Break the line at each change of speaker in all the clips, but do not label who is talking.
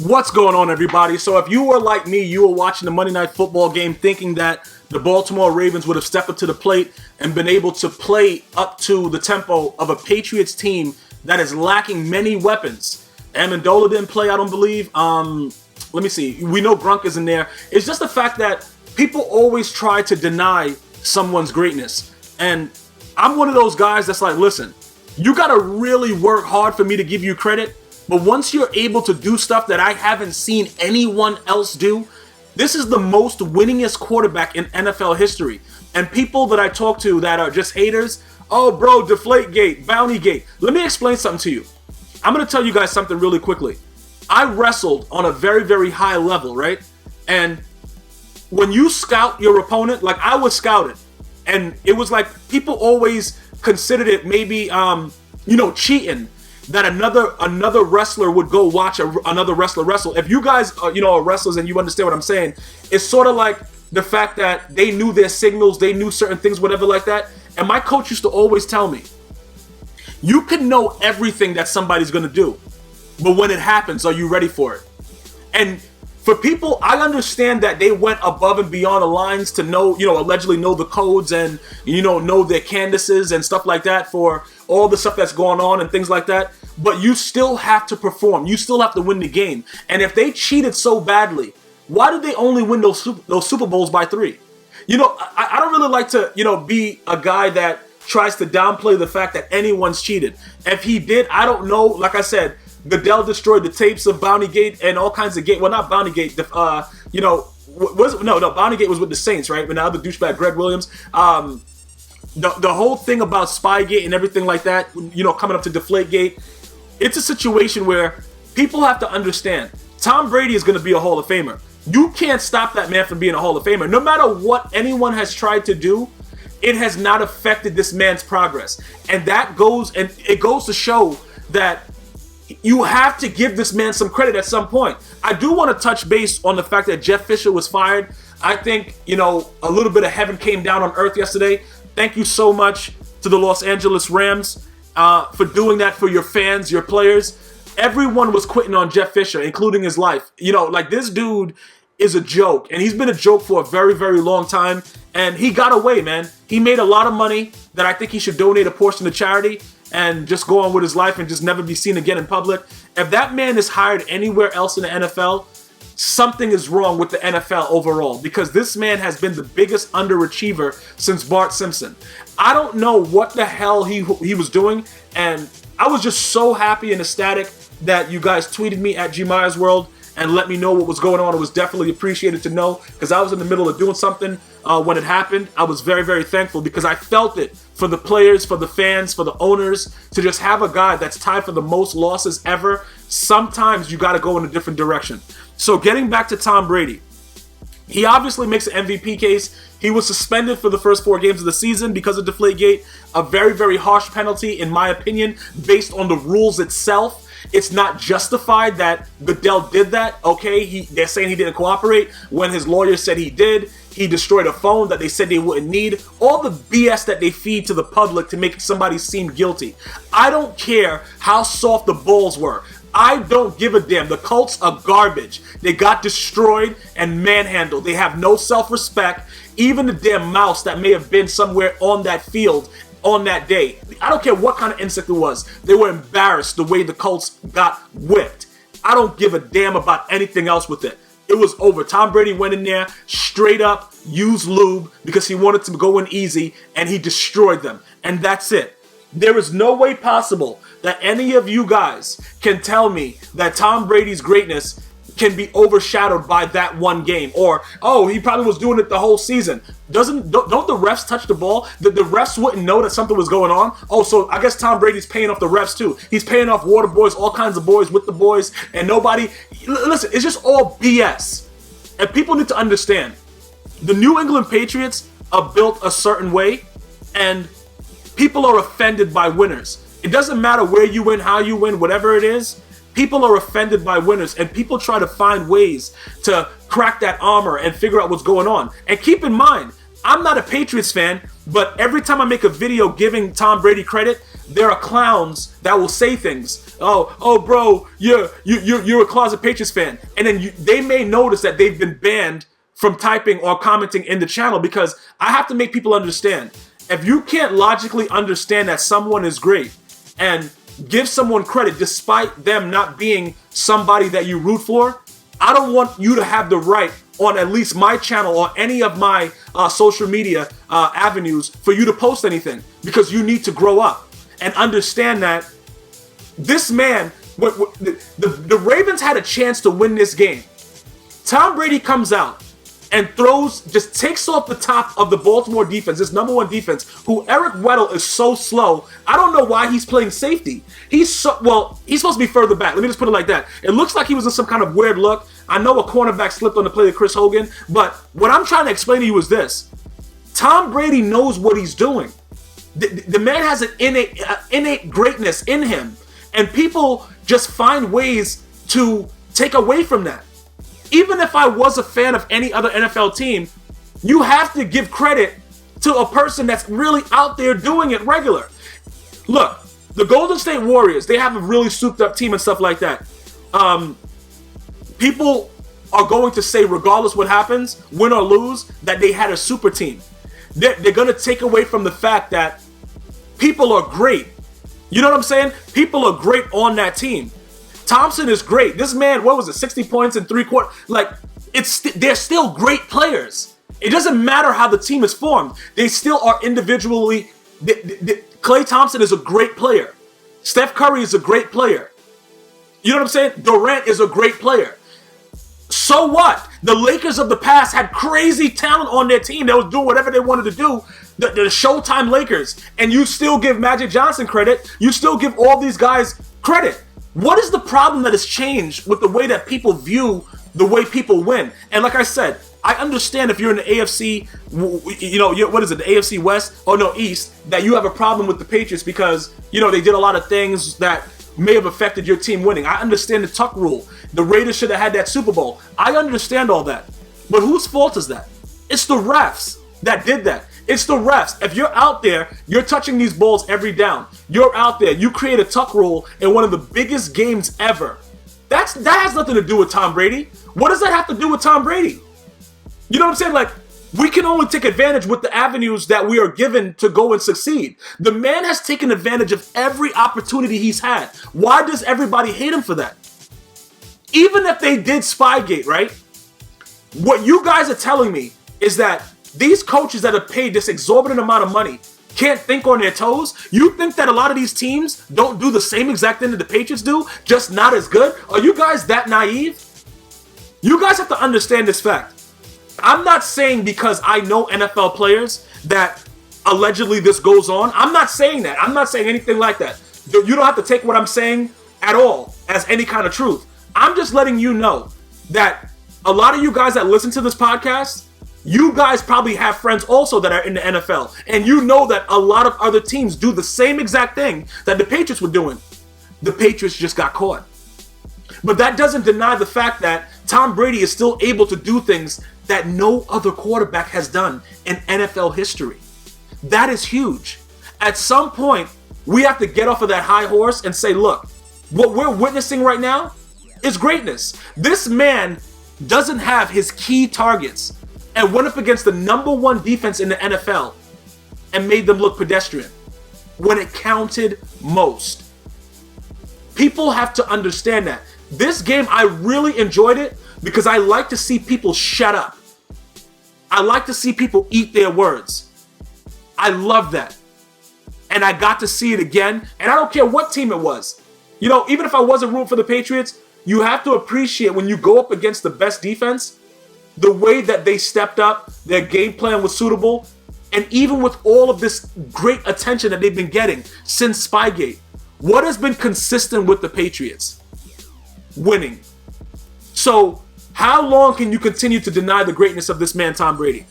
What's going on, everybody? So if you were like me, you were watching the Monday Night Football game thinking that the Baltimore Ravens would have stepped up to the plate and been able to play up to the tempo of a Patriots team that is lacking many weapons. Amendola didn't play, I don't believe. Let me see. We know Grunk is in there. It's just the fact that people always try to deny someone's greatness. And I'm one of those guys that's like, listen, you got to really work hard for me to give you credit. But once you're able to do stuff that I haven't seen anyone else do, this is the most winningest quarterback in NFL history. And people that I talk to that are just haters, oh, bro, Deflategate, Bountygate. Let me explain something to you. I'm going to tell you guys something really quickly. I wrestled on a very, very high level, right? And when you scout your opponent, like I was scouted, and it was like people always considered it maybe, cheating. That another wrestler would go watch another wrestler wrestle. If you guys, are wrestlers and you understand what I'm saying, it's sort of like the fact that they knew their signals, they knew certain things, whatever like that. And my coach used to always tell me, you can know everything that somebody's going to do, but when it happens, are you ready for it? And for people, I understand that they went above and beyond the lines to know, allegedly know the codes and, know their canvases and stuff like that for all the stuff that's going on and things like that. But you still have to perform. You still have to win the game. And if they cheated so badly, why did they only win those Super Bowls by 3? I don't really like to, be a guy that tries to downplay the fact that anyone's cheated. If he did, I don't know. Like I said, Goodell destroyed the tapes of Bountygate and all kinds of gate. Well, not Bountygate. Bountygate was with the Saints, right? But now the douchebag Greg Williams. The whole thing about Spygate and everything like that, coming up to Deflategate, it's a situation where people have to understand Tom Brady is going to be a Hall of Famer. You can't stop that man from being a Hall of Famer. No matter what anyone has tried to do, it has not affected this man's progress. And it goes to show that you have to give this man some credit at some point. I do want to touch base on the fact that Jeff Fisher was fired. I think, a little bit of heaven came down on earth yesterday. Thank you so much to the Los Angeles Rams for doing that for your fans, your players. Everyone was quitting on Jeff Fisher, including his life. This dude is a joke, and he's been a joke for a very, very long time, and he got away, man. He made a lot of money that I think he should donate a portion to charity and just go on with his life and just never be seen again in public. If that man is hired anywhere else in the NFL, something is wrong with the NFL overall, because this man has been the biggest underachiever since Bart Simpson. I don't know what the hell he was doing, and I was just so happy and ecstatic that you guys tweeted me at GmiasWorld and let me know what was going on. It was definitely appreciated to know, because I was in the middle of doing something when it happened. I was very, very thankful because I felt it for the players, for the fans, for the owners, to just have a guy that's tied for the most losses ever. Sometimes you got to go in a different direction. So getting back to Tom Brady, he obviously makes an MVP case. He was suspended for the first 4 games of the season because of Deflategate. A very, very harsh penalty, in my opinion, based on the rules itself. It's not justified that Goodell did that. Okay, they're saying he didn't cooperate when his lawyer said he did. He destroyed a phone that they said they wouldn't need. All the BS that they feed to the public to make somebody seem guilty. I don't care how soft the balls were. I don't give a damn. The Colts are garbage. They got destroyed and manhandled. They have no self-respect. Even the damn mouse that may have been somewhere on that field on that day, I don't care what kind of insect it was, they were embarrassed the way the Colts got whipped. I don't give a damn about anything else with it. It was over. Tom Brady went in there, straight up, used lube because he wanted to go in easy, and he destroyed them. And that's it. There is no way possible that any of you guys can tell me that Tom Brady's greatness can be overshadowed by that one game, or he probably was doing it the whole season. Don't the refs touch the ball? The refs wouldn't know that something was going on. So I guess Tom Brady's paying off the refs too. He's paying off water boys, all kinds of boys with the boys, and nobody. Listen, it's just all BS. And people need to understand, the New England Patriots are built a certain way, and people are offended by winners. It doesn't matter where you win, how you win, whatever it is. People are offended by winners, and people try to find ways to crack that armor and figure out what's going on. And keep in mind, I'm not a Patriots fan, but every time I make a video giving Tom Brady credit, there are clowns that will say things. Oh, bro, you're a closet Patriots fan, and then they may notice that they've been banned from typing or commenting in the channel, because I have to make people understand. If you can't logically understand that someone is great and give someone credit despite them not being somebody that you root for, I don't want you to have the right on at least my channel or any of my social media avenues for you to post anything, because you need to grow up and understand that this man, the Ravens had a chance to win this game. Tom Brady comes out and just takes off the top of the Baltimore defense, this number one defense, who Eric Weddle is so slow. I don't know why he's playing safety. He's supposed to be further back. Let me just put it like that. It looks like he was in some kind of weird look. I know a cornerback slipped on the play to Chris Hogan, but what I'm trying to explain to you is this. Tom Brady knows what he's doing. The man has an innate greatness in him, and people just find ways to take away from that. Even if I was a fan of any other NFL team, you have to give credit to a person that's really out there doing it regular. Look, the Golden State Warriors, they have a really souped up team and stuff like that. People are going to say, regardless what happens, win or lose, that they had a super team. They're going to take away from the fact that people are great. You know what I'm saying? People are great on that team. Thompson is great. This man, what was it, 60 points in 3 quarters? Like, they're still great players. It doesn't matter how the team is formed. They still are individually. Klay Thompson is a great player. Steph Curry is a great player. You know what I'm saying? Durant is a great player. So what? The Lakers of the past had crazy talent on their team that was doing whatever they wanted to do. The Showtime Lakers. And you still give Magic Johnson credit. You still give all these guys credit. What is the problem that has changed with the way that people view the way people win? And like I said, I understand if you're in the AFC, what is it, the AFC West? Oh no, East, that you have a problem with the Patriots because, they did a lot of things that may have affected your team winning. I understand the Tuck rule. The Raiders should have had that Super Bowl. I understand all that. But whose fault is that? It's the refs that did that. It's the refs. If you're out there, you're touching these balls every down. You're out there. You create a Tuck rule in one of the biggest games ever. That has nothing to do with Tom Brady. What does that have to do with Tom Brady? You know what I'm saying? Like, we can only take advantage with the avenues that we are given to go and succeed. The man has taken advantage of every opportunity he's had. Why does everybody hate him for that? Even if they did Spygate, right? What you guys are telling me is that these coaches that are paid this exorbitant amount of money can't think on their toes. You think that a lot of these teams don't do the same exact thing that the Patriots do, just not as good? Are you guys that naive? You guys have to understand this fact. I'm not saying because I know NFL players that allegedly this goes on. I'm not saying that. I'm not saying anything like that. You don't have to take what I'm saying at all as any kind of truth. I'm just letting you know that a lot of you guys that listen to this podcast, you guys probably have friends also that are in the NFL. And you know that a lot of other teams do the same exact thing that the Patriots were doing. The Patriots just got caught. But that doesn't deny the fact that Tom Brady is still able to do things that no other quarterback has done in NFL history. That is huge. At some point, we have to get off of that high horse and say, look, what we're witnessing right now is greatness. This man doesn't have his key targets and went up against the number one defense in the NFL and made them look pedestrian when it counted most. People have to understand that. This game, I really enjoyed it because I like to see people shut up. I like to see people eat their words. I love that. And I got to see it again. And I don't care what team it was. Even if I wasn't rooting for the Patriots, you have to appreciate when you go up against the best defense, the way that they stepped up, their game plan was suitable, and even with all of this great attention that they've been getting since Spygate, what has been consistent with the Patriots? Winning. So, how long can you continue to deny the greatness of this man, Tom Brady?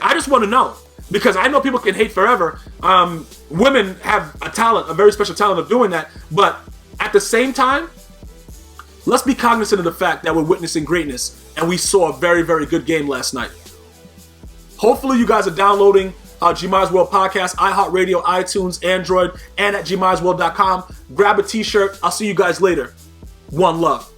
I just want to know. Because I know people can hate forever. Women have a talent, a very special talent of doing that. But at the same time, let's be cognizant of the fact that we're witnessing greatness. And we saw a very, very good game last night. Hopefully you guys are downloading GmiasWorld Podcast, iHeartRadio, iTunes, Android, and at gmiasworld.com. Grab a t-shirt. I'll see you guys later. One love.